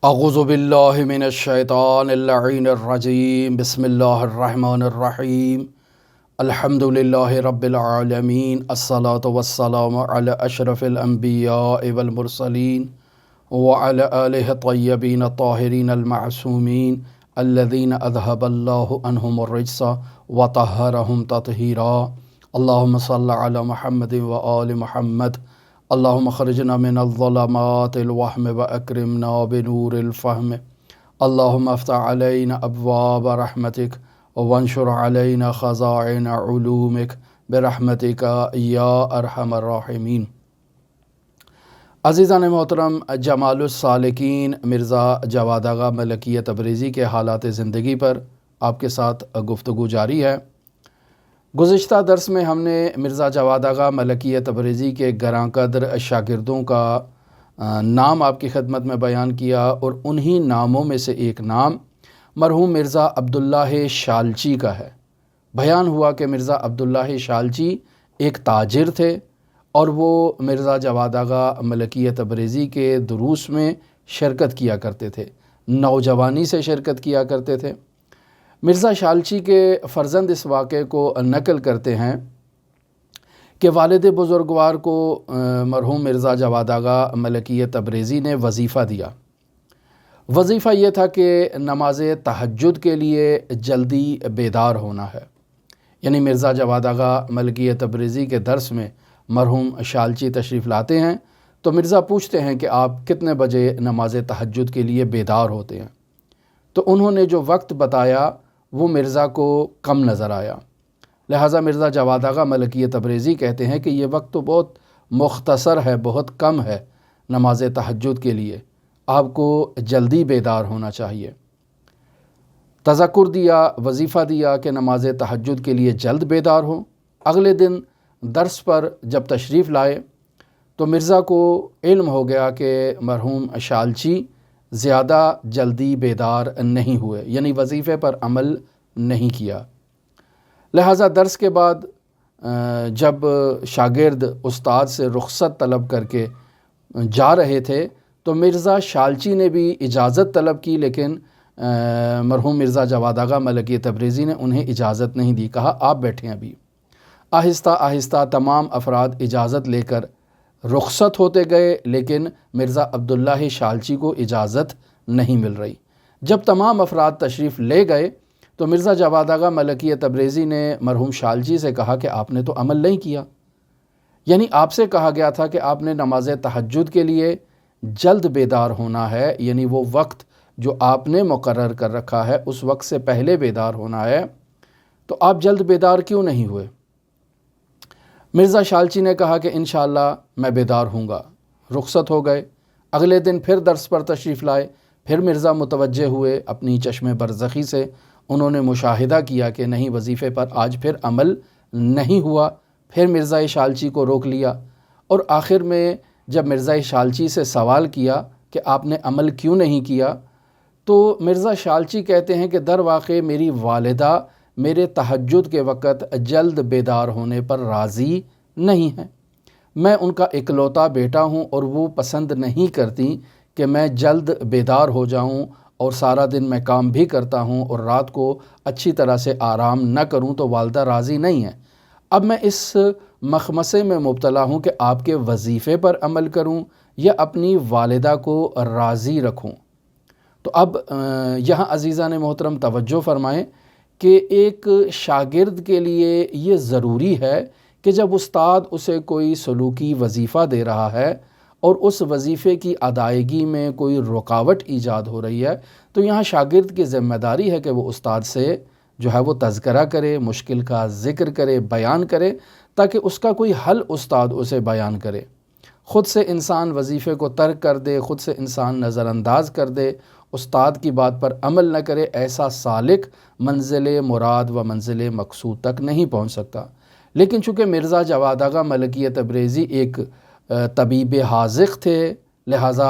اعوذ باللہ من الشیطان اللعین الرجیم بسم اللہ الرحمن الرحیم الحمد للہ رب العالمین الصلاة والسلام علی اشرف الانبیاء والمرسلین وعلی آلہ الطیبین الطاہرین المعصومین الذین اذہب اللہ عنہم الرجس وطہرہم تطہیرا اللہم صل علی محمد وآل محمد اللہم خرجنا من الظلمات الوہم واکرمنا بنور الفہم اللہم افتح علینا ابواب رحمتک وانشر علینا خزائن علومک برحمتک یا ارحم الراحمین۔ عزیزان محترم، جمال السالکین مرزا جواد آغا ملکی تبریزی کے حالات زندگی پر آپ کے ساتھ گفتگو جاری ہے۔ گزشتہ درس میں ہم نے مرزا جواد آغا ملکی تبریزی کے گراں قدر شاگردوں کا نام آپ کی خدمت میں بیان کیا، اور انہی ناموں میں سے ایک نام مرحوم مرزا عبداللہ شالچی کا ہے۔ بیان ہوا کہ مرزا عبداللہ شالچی ایک تاجر تھے اور وہ مرزا جواد آغا ملکی تبریزی کے دروس میں شرکت کیا کرتے تھے، نوجوانی سے شرکت کیا کرتے تھے۔ مرزا شالچی کے فرزند اس واقعے کو نقل کرتے ہیں کہ والد بزرگوار کو مرحوم مرزا جواد آغا ملکی تبریزی نے وظیفہ دیا۔ وظیفہ یہ تھا کہ نماز تہجد کے لیے جلدی بیدار ہونا ہے۔ یعنی مرزا جواد آغا ملکی تبریزی کے درس میں مرحوم شالچی تشریف لاتے ہیں تو مرزا پوچھتے ہیں کہ آپ کتنے بجے نماز تہجد کے لیے بیدار ہوتے ہیں؟ تو انہوں نے جو وقت بتایا وہ مرزا کو کم نظر آیا، لہٰذا مرزا جواد آغا ملکی تبریزی کہتے ہیں کہ یہ وقت تو بہت مختصر ہے، بہت کم ہے نماز تہجد کے لیے، آپ کو جلدی بیدار ہونا چاہیے۔ تذکر دیا، وظیفہ دیا کہ نماز تہجد کے لیے جلد بیدار ہوں۔ اگلے دن درس پر جب تشریف لائے تو مرزا کو علم ہو گیا کہ مرحوم شالچی زیادہ جلدی بیدار نہیں ہوئے، یعنی وظیفے پر عمل نہیں کیا۔ لہٰذا درس کے بعد جب شاگرد استاد سے رخصت طلب کر کے جا رہے تھے تو مرزا شالچی نے بھی اجازت طلب کی، لیکن مرحوم مرزا جواد آغا ملکی تبریزی نے انہیں اجازت نہیں دی، کہا آپ بیٹھیں ابھی۔ آہستہ آہستہ تمام افراد اجازت لے کر رخصت ہوتے گئے، لیکن مرزا عبداللہ شالچی کو اجازت نہیں مل رہی۔ جب تمام افراد تشریف لے گئے تو مرزا جواد آغا ملکی تبریزی نے مرحوم شالچی سے کہا کہ آپ نے تو عمل نہیں کیا، یعنی آپ سے کہا گیا تھا کہ آپ نے نماز تہجد کے لیے جلد بیدار ہونا ہے، یعنی وہ وقت جو آپ نے مقرر کر رکھا ہے اس وقت سے پہلے بیدار ہونا ہے، تو آپ جلد بیدار کیوں نہیں ہوئے؟ مرزا شالچی نے کہا کہ انشاءاللہ میں بیدار ہوں گا۔ رخصت ہو گئے۔ اگلے دن پھر درس پر تشریف لائے، پھر مرزا متوجہ ہوئے اپنی چشم برزخی سے، انہوں نے مشاہدہ کیا کہ نہیں، وظیفے پر آج پھر عمل نہیں ہوا۔ پھر مرزا شالچی کو روک لیا، اور آخر میں جب مرزا شالچی سے سوال کیا کہ آپ نے عمل کیوں نہیں کیا، تو مرزا شالچی کہتے ہیں کہ در واقع میری والدہ میرے تہجد کے وقت جلد بیدار ہونے پر راضی نہیں ہیں۔ میں ان کا اکلوتا بیٹا ہوں اور وہ پسند نہیں کرتی کہ میں جلد بیدار ہو جاؤں، اور سارا دن میں کام بھی کرتا ہوں اور رات کو اچھی طرح سے آرام نہ کروں تو والدہ راضی نہیں ہیں۔ اب میں اس مخمصے میں مبتلا ہوں کہ آپ کے وظیفے پر عمل کروں یا اپنی والدہ کو راضی رکھوں۔ تو اب یہاں عزیزان محترم توجہ فرمائیں کہ ایک شاگرد کے لیے یہ ضروری ہے کہ جب استاد اسے کوئی سلوکی وظیفہ دے رہا ہے اور اس وظیفے کی ادائیگی میں کوئی رکاوٹ ایجاد ہو رہی ہے، تو یہاں شاگرد کی ذمہ داری ہے کہ وہ استاد سے جو ہے وہ تذکرہ کرے، مشکل کا ذکر کرے، بیان کرے، تاکہ اس کا کوئی حل استاد اسے بیان کرے۔ خود سے انسان وظیفے کو ترک کر دے، خود سے انسان نظر انداز کر دے، استاد کی بات پر عمل نہ کرے، ایسا سالک منزل مراد و منزل مقصود تک نہیں پہنچ سکتا۔ لیکن چونکہ مرزا جواد آغا ملکی تبریزی ایک طبیب حاذق تھے، لہٰذا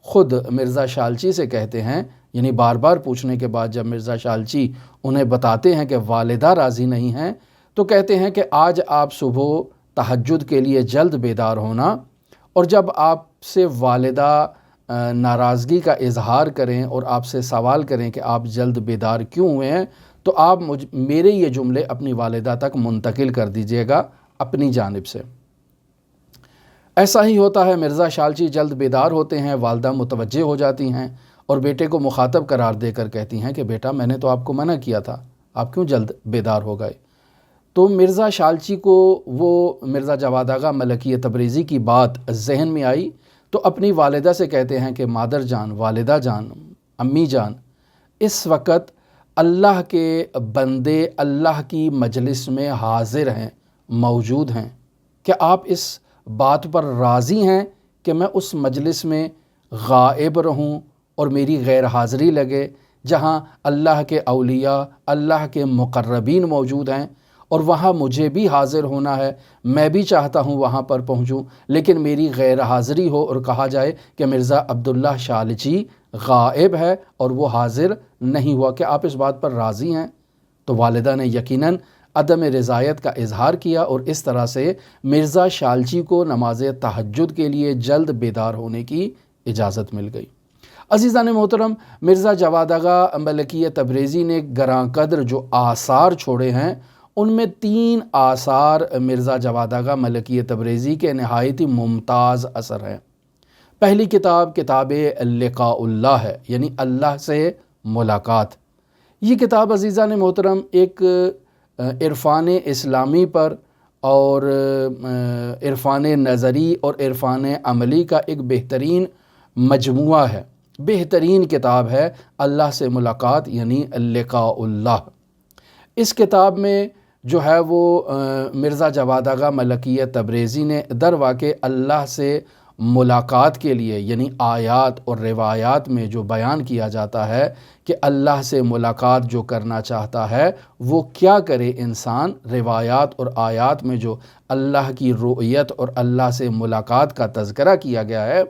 خود مرزا شالچی سے کہتے ہیں، یعنی بار بار پوچھنے کے بعد جب مرزا شالچی انہیں بتاتے ہیں کہ والدہ راضی نہیں ہیں، تو کہتے ہیں کہ آج آپ صبح تہجد کے لیے جلد بیدار ہونا، اور جب آپ سے والدہ ناراضگی کا اظہار کریں اور آپ سے سوال کریں کہ آپ جلد بیدار کیوں ہوئے ہیں، تو آپ میرے یہ جملے اپنی والدہ تک منتقل کر دیجیے گا اپنی جانب سے۔ ایسا ہی ہوتا ہے، مرزا شالچی جلد بیدار ہوتے ہیں، والدہ متوجہ ہو جاتی ہیں اور بیٹے کو مخاطب قرار دے کر کہتی ہیں کہ بیٹا میں نے تو آپ کو منع کیا تھا، آپ کیوں جلد بیدار ہو گئے؟ تو مرزا شالچی کو وہ مرزا جواد آغا ملکیہ تبریزی کی بات ذہن میں آئی، تو اپنی والدہ سے کہتے ہیں کہ مادر جان، والدہ جان، امی جان، اس وقت اللہ کے بندے اللہ کی مجلس میں حاضر ہیں، موجود ہیں، کیا آپ اس بات پر راضی ہیں کہ میں اس مجلس میں غائب رہوں اور میری غیر حاضری لگے جہاں اللہ کے اولیاء، اللہ کے مقربین موجود ہیں، اور وہاں مجھے بھی حاضر ہونا ہے، میں بھی چاہتا ہوں وہاں پر پہنچوں، لیکن میری غیر حاضری ہو اور کہا جائے کہ مرزا عبداللہ شالچی غائب ہے اور وہ حاضر نہیں ہوا، کہ آپ اس بات پر راضی ہیں؟ تو والدہ نے یقیناً عدم رضایت کا اظہار کیا اور اس طرح سے مرزا شالچی کو نماز تہجد کے لیے جلد بیدار ہونے کی اجازت مل گئی۔ عزیزان محترم، مرزا جواد آغا ملکیہ تبریزی نے گراں قدر جو آثار چھوڑے ہیں، ان میں 3 آثار مرزا جواد آغا ملکیہ تبریزی کے نہایت ہی ممتاز اثر ہیں۔ پہلی کتاب کتاب لقاء اللہ ہے، یعنی اللہ سے ملاقات۔ یہ کتاب عزیزان محترم ایک عرفان اسلامی پر اور عرفان نظری اور عرفان عملی کا ایک بہترین مجموعہ ہے، بہترین کتاب ہے اللہ سے ملاقات یعنی لقاء اللہ۔ اس کتاب میں جو ہے وہ مرزا جواد آغا ملکیہ تبریزی نے در واقع اللہ سے ملاقات کے لیے، یعنی آیات اور روایات میں جو بیان کیا جاتا ہے کہ اللہ سے ملاقات جو کرنا چاہتا ہے وہ کیا کرے انسان، روایات اور آیات میں جو اللہ کی رؤیت اور اللہ سے ملاقات کا تذکرہ کیا گیا ہے،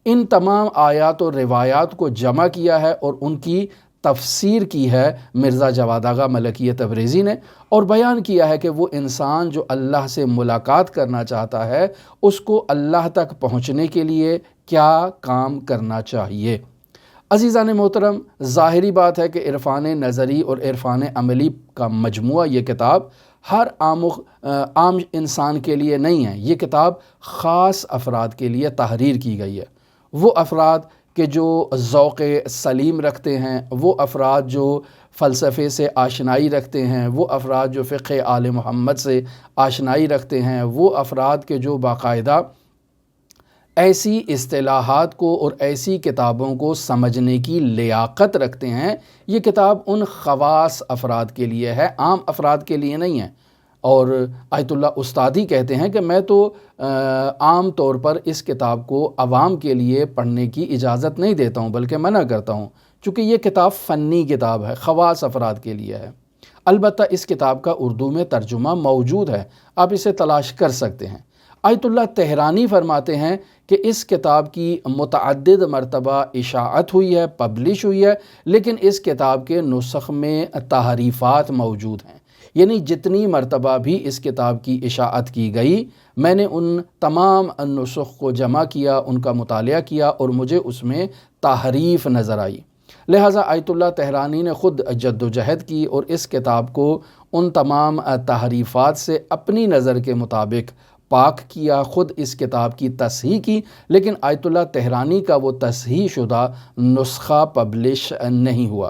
ان تمام آیات اور روایات کو جمع کیا ہے اور ان کی تفسیر کی ہے مرزا جواد آغا ملکیہ تبریزی نے، اور بیان کیا ہے کہ وہ انسان جو اللہ سے ملاقات کرنا چاہتا ہے اس کو اللہ تک پہنچنے کے لیے کیا کام کرنا چاہیے۔ عزیزان محترم، ظاہری بات ہے کہ عرفان نظری اور عرفان عملی کا مجموعہ یہ کتاب ہر عام انسان کے لیے نہیں ہے، یہ کتاب خاص افراد کے لیے تحریر کی گئی ہے۔ وہ افراد کہ جو ذوق سلیم رکھتے ہیں، وہ افراد جو فلسفے سے آشنائی رکھتے ہیں، وہ افراد جو فقہ آل محمد سے آشنائی رکھتے ہیں، وہ افراد کے جو باقاعدہ ایسی اصطلاحات کو اور ایسی کتابوں کو سمجھنے کی لیاقت رکھتے ہیں، یہ کتاب ان خواص افراد کے لیے ہے، عام افراد کے لیے نہیں ہے۔ اور آیت اللہ استادی کہتے ہیں کہ میں تو عام طور پر اس کتاب کو عوام کے لیے پڑھنے کی اجازت نہیں دیتا ہوں بلکہ منع کرتا ہوں، چونکہ یہ کتاب فنی کتاب ہے، خواص افراد کے لیے ہے۔ البتہ اس کتاب کا اردو میں ترجمہ موجود ہے، آپ اسے تلاش کر سکتے ہیں۔ آیت اللہ تہرانی فرماتے ہیں کہ اس کتاب کی متعدد مرتبہ اشاعت ہوئی ہے، پبلش ہوئی ہے، لیکن اس کتاب کے نسخ میں تحریفات موجود ہیں، یعنی جتنی مرتبہ بھی اس کتاب کی اشاعت کی گئی، میں نے ان تمام نسخ کو جمع کیا، ان کا مطالعہ کیا اور مجھے اس میں تحریف نظر آئی۔ لہٰذا آیت اللہ تہرانی نے خود جد و جہد کی اور اس کتاب کو ان تمام تحریفات سے اپنی نظر کے مطابق پاک کیا، خود اس کتاب کی تصحیح کی، لیکن آیت اللہ تہرانی کا وہ تصحیح شدہ نسخہ پبلش نہیں ہوا۔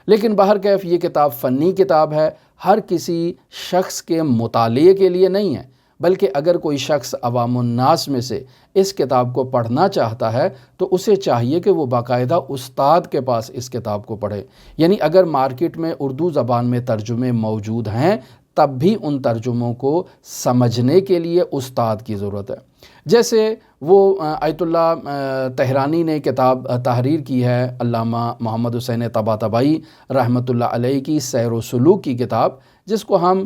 لیکن بہرکیف یہ کتاب فنی کتاب ہے، ہر کسی شخص کے مطالعے کے لیے نہیں ہے، بلکہ اگر کوئی شخص عوام الناس میں سے اس کتاب کو پڑھنا چاہتا ہے تو اسے چاہیے کہ وہ باقاعدہ استاد کے پاس اس کتاب کو پڑھے، یعنی اگر مارکیٹ میں اردو زبان میں ترجمے موجود ہیں تب بھی ان ترجموں کو سمجھنے کے لیے استاد کی ضرورت ہے۔ جیسے وہ آیت اللہ تہرانی نے کتاب تحریر کی ہے علامہ محمد حسین طباطبائی رحمۃ اللہ علیہ کی سیر و سلوک کی کتاب، جس کو ہم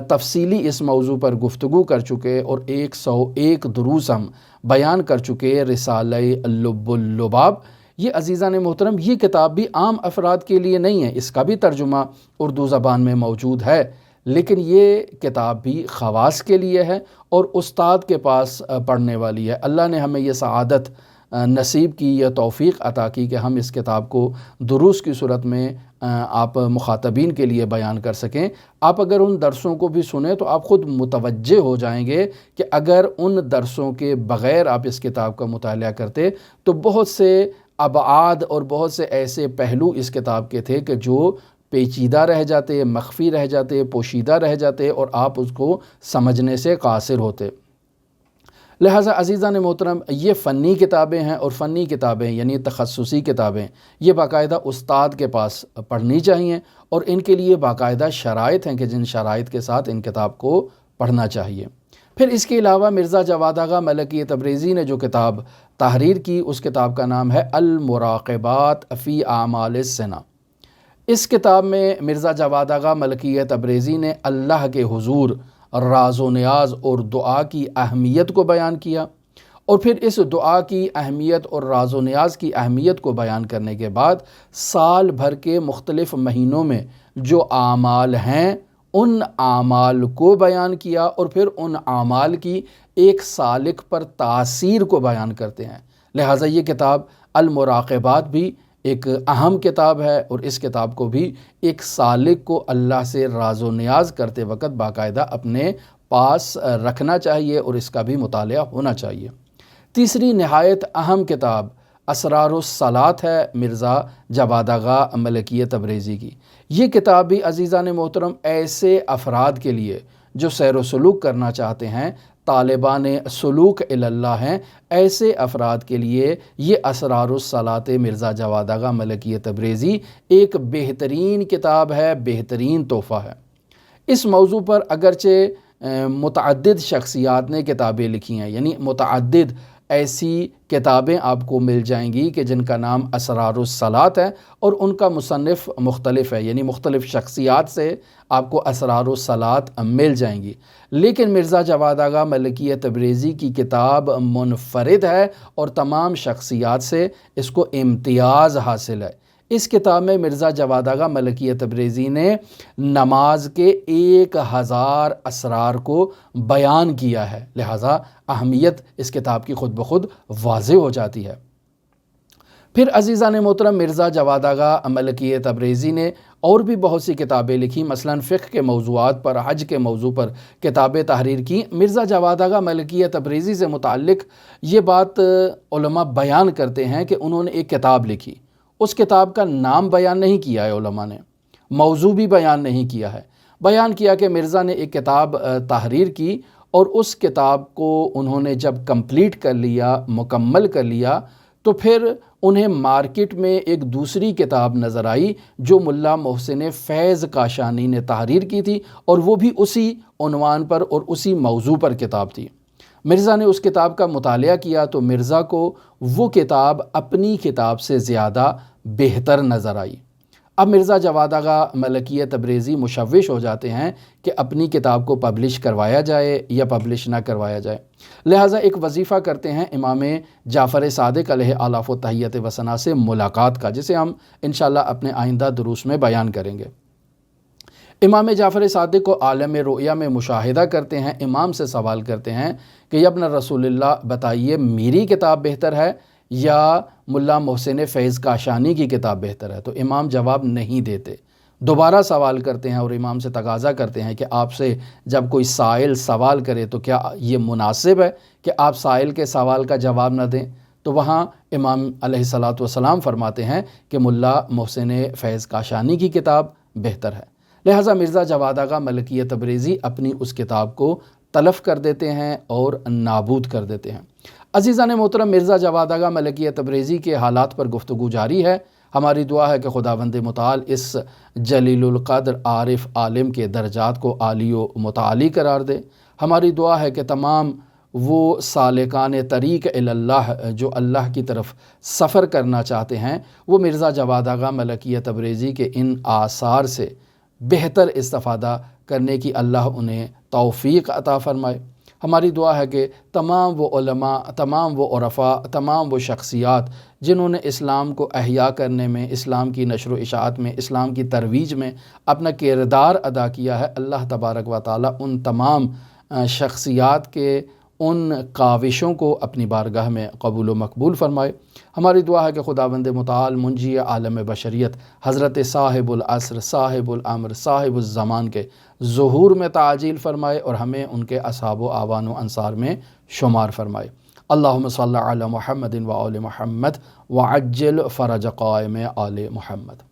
تفصیلی اس موضوع پر گفتگو کر چکے اور 101 دروس ہم بیان کر چکے، رسالہ لب اللباب۔ یہ عزیزان محترم، یہ کتاب بھی عام افراد کے لیے نہیں ہے، اس کا بھی ترجمہ اردو زبان میں موجود ہے، لیکن یہ کتاب بھی خواص کے لیے ہے اور استاد کے پاس پڑھنے والی ہے۔ اللہ نے ہمیں یہ سعادت نصیب کی یا توفیق عطا کی کہ ہم اس کتاب کو دروس کی صورت میں آپ مخاطبین کے لیے بیان کر سکیں۔ آپ اگر ان درسوں کو بھی سنیں تو آپ خود متوجہ ہو جائیں گے کہ اگر ان درسوں کے بغیر آپ اس کتاب کا مطالعہ کرتے تو بہت سے ابعاد اور بہت سے ایسے پہلو اس کتاب کے تھے کہ جو پیچیدہ رہ جاتے، مخفی رہ جاتے، پوشیدہ رہ جاتے اور آپ اس کو سمجھنے سے قاصر ہوتے۔ لہٰذا عزیزان محترم، یہ فنی کتابیں ہیں، اور فنی کتابیں یعنی تخصصی کتابیں یہ باقاعدہ استاد کے پاس پڑھنی چاہیے، اور ان کے لیے باقاعدہ شرائط ہیں کہ جن شرائط کے ساتھ ان کتاب کو پڑھنا چاہیے۔ پھر اس کے علاوہ مرزا جواد آغا ملکی تبریزی نے جو کتاب تحریر کی اس کتاب کا نام ہے المراقبات فی اعمال السنہ۔ اس کتاب میں مرزا جواد آغا ملکی تبریزی نے اللہ کے حضور راز و نیاز اور دعا کی اہمیت کو بیان کیا، اور پھر اس دعا کی اہمیت اور راز و نیاز کی اہمیت کو بیان کرنے کے بعد سال بھر کے مختلف مہینوں میں جو اعمال ہیں ان اعمال کو بیان کیا، اور پھر ان اعمال کی ایک سالک پر تاثیر کو بیان کرتے ہیں۔ لہٰذا یہ کتاب المراقبات بھی ایک اہم کتاب ہے، اور اس کتاب کو بھی ایک سالک کو اللہ سے راز و نیاز کرتے وقت باقاعدہ اپنے پاس رکھنا چاہیے، اور اس کا بھی مطالعہ ہونا چاہیے۔ تیسری نہایت اہم کتاب اسرار الصلاۃ ہے مرزا جواد آغا ملکی تبریزی کی۔ یہ کتاب بھی عزیزان محترم ایسے افراد کے لیے جو سیر و سلوک کرنا چاہتے ہیں، طالبان سلوک اللہ ہیں، ایسے افراد کے لیے یہ اسرار الصلاۃ مرزا جواد آغا ملکی تبریزی ایک بہترین کتاب ہے، بہترین تحفہ ہے۔ اس موضوع پر اگرچہ متعدد شخصیات نے کتابیں لکھی ہیں، یعنی متعدد ایسی کتابیں آپ کو مل جائیں گی کہ جن کا نام اسرار الصلاۃ ہے، اور ان کا مصنف مختلف ہے، یعنی مختلف شخصیات سے آپ کو اسرار الصلاۃ مل جائیں گی، لیکن مرزا جواد آغا ملکی تبریزی کی کتاب منفرد ہے اور تمام شخصیات سے اس کو امتیاز حاصل ہے۔ اس کتاب میں مرزا جواد آغا ملکی تبریزی نے نماز کے 1000 اسرار کو بیان کیا ہے، لہٰذا اہمیت اس کتاب کی خود بخود واضح ہو جاتی ہے۔ پھر عزیزان محترم، مرزا جواد آغا ملکی تبریزی نے اور بھی بہت سی کتابیں لکھی، مثلاً فقہ کے موضوعات پر، حج کے موضوع پر کتابیں تحریر کی۔ مرزا جواد آغا ملکی تبریزی سے متعلق یہ بات علماء بیان کرتے ہیں کہ انہوں نے ایک کتاب لکھی، اس کتاب کا نام بیان نہیں کیا ہے علماء نے، موضوع بھی بیان نہیں کیا ہے، بیان کیا کہ مرزا نے ایک کتاب تحریر کی، اور اس کتاب کو انہوں نے جب کمپلیٹ کر لیا، مکمل کر لیا، تو پھر انہیں مارکیٹ میں ایک دوسری کتاب نظر آئی جو ملا محسن فیض کاشانی نے تحریر کی تھی، اور وہ بھی اسی عنوان پر اور اسی موضوع پر کتاب تھی۔ مرزا نے اس کتاب کا مطالعہ کیا تو مرزا کو وہ کتاب اپنی کتاب سے زیادہ بہتر نظر آئی۔ اب مرزا جواد آغا ملکی تبریزی مشوش ہو جاتے ہیں کہ اپنی کتاب کو پبلش کروایا جائے یا پبلش نہ کروایا جائے، لہٰذا ایک وظیفہ کرتے ہیں امام جعفر صادق علیہ آلاف و تحیت و ثنا سے ملاقات کا، جسے ہم انشاءاللہ اپنے آئندہ دروس میں بیان کریں گے۔ امام جعفر صادق کو عالم رؤیا میں مشاہدہ کرتے ہیں، امام سے سوال کرتے ہیں کہ یا ابن رسول اللہ بتائیے میری کتاب بہتر ہے یا ملا محسن فیض کاشانی کی کتاب بہتر ہے؟ تو امام جواب نہیں دیتے، دوبارہ سوال کرتے ہیں اور امام سے تقاضا کرتے ہیں کہ آپ سے جب کوئی سائل سوال کرے تو کیا یہ مناسب ہے کہ آپ سائل کے سوال کا جواب نہ دیں؟ تو وہاں امام علیہ الصلاۃ والسلام فرماتے ہیں کہ ملا محسن فیض کاشانی کی کتاب بہتر ہے۔ لہٰذا مرزا جواد آغا ملکی تبریزی اپنی اس کتاب کو تلف کر دیتے ہیں اور نابود کر دیتے ہیں۔ عزیزان محترم، مرزا جواد آغا ملکی تبریزی کے حالات پر گفتگو جاری ہے۔ ہماری دعا ہے کہ خداوند متعال اس جلیل القدر عارف عالم کے درجات کو عالی و متعالی قرار دے۔ ہماری دعا ہے کہ تمام وہ سالکان طریق اللہ جو اللہ کی طرف سفر کرنا چاہتے ہیں، وہ مرزا جواد آغا ملکی تبریزی کے ان آثار سے بہتر استفادہ کرنے کی اللہ انہیں توفیق عطا فرمائے۔ ہماری دعا ہے کہ تمام وہ علماء، تمام وہ عرفاء، تمام وہ شخصیات جنہوں نے اسلام کو احیاء کرنے میں، اسلام کی نشر و اشاعت میں، اسلام کی ترویج میں اپنا کردار ادا کیا ہے، اللہ تبارک و تعالی ان تمام شخصیات کے ان کاوشوں کو اپنی بارگاہ میں قبول و مقبول فرمائے۔ ہماری دعا ہے کہ خداوند متعال منجی عالم بشریت حضرت صاحب العصر صاحب الامر صاحب الزمان کے ظہور میں تعجیل فرمائے اور ہمیں ان کے اصحاب و اعوان و انصار میں شمار فرمائے۔ اللہم صلی علی محمد و آل محمد وعجل فرج قائم آل محمد۔